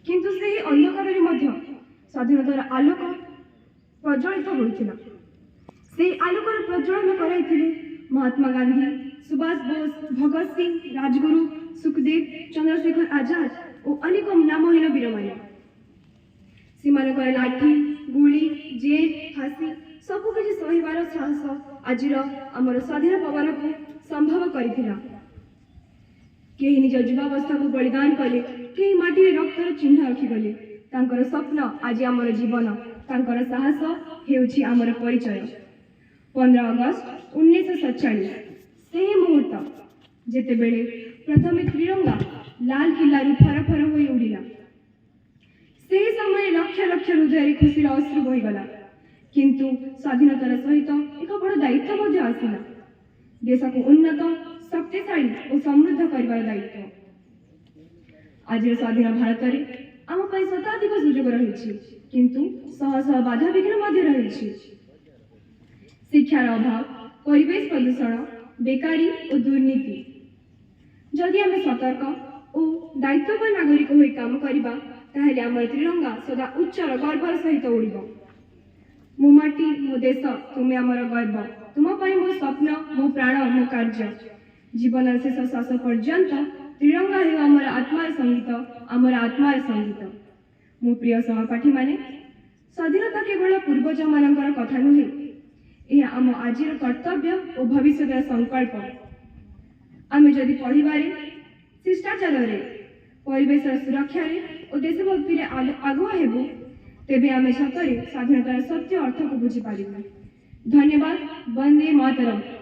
किंतु से अंधकार स्वाधीनतार आलोक प्रज्वलित होता से आलोकर प्रज्वलन कराई महात्मा गांधी, सुभाष बोस, भगत सिंह, राजगुरु, सुखदेव, चंद्रशेखर आजाद और अनेक नामहीन वीर मैंने लाठी, गुली, जेल, फांसी सबकि सहबार साहस आज आमर स्वाधीन पवन को संभव करथिला। केही निज युवावस्था को बलिदान कले, केही माटी रक्तर चिन्ह रखिगले। तांकर स्वप्न आज आमर जीवन, तांकर साहस हेउछि आमर परिचय। 15 अगस्त 1947 से मुहूर्त जेतेबेले प्रथमे त्रिरंगा लाल किल्ला फरफर हो उड़िला। से समय लक्ष लक्ष हृदय खुशी अश्रु बहीगला। किंतु स्वाधीनतार सहित एक बड़ दायित्व आसला, देश को उन्नत, शक्तिशाली और समृद्ध कर दायित्व। आज स्वाधीन भारत में आम शताधिक सुजोग रही, किंतु शह शह बाधा विघ्न रही। शिक्षार अभाव, परिवेश प्रदूषण, बेकारी और दुर्नीति। जदि आम सतर्क और दायित्ववान नागरिक हो काम करवा ताहले आम त्रिरंगा सदा उच्चर गर्वर सहित उड़िब। मो माटी मो देश तुमे आमर गर्व, तुम मो स्वप्न, मो प्राण, मो कार्य। जीवन शेष श्वास पर्यंत त्रिरंगा हे आमर आत्मार संगीत, आमर आत्मार संगीत। मो प्रिय सहपाठी माने, स्वाधीनता केवल पूर्वज मानकर कथा नुहे, यह आम आज कर्तव्य और भविष्य संकल्प। आम जदि पढ़ारे, शिष्टाचार, परिवेश सुरक्षा और देशभक्ति आगुआ हेबु, तेबे आम सतरे स्वाधीनतार सत्य अर्थ को बुझीपार। धन्यवाद। वंदे मातरम।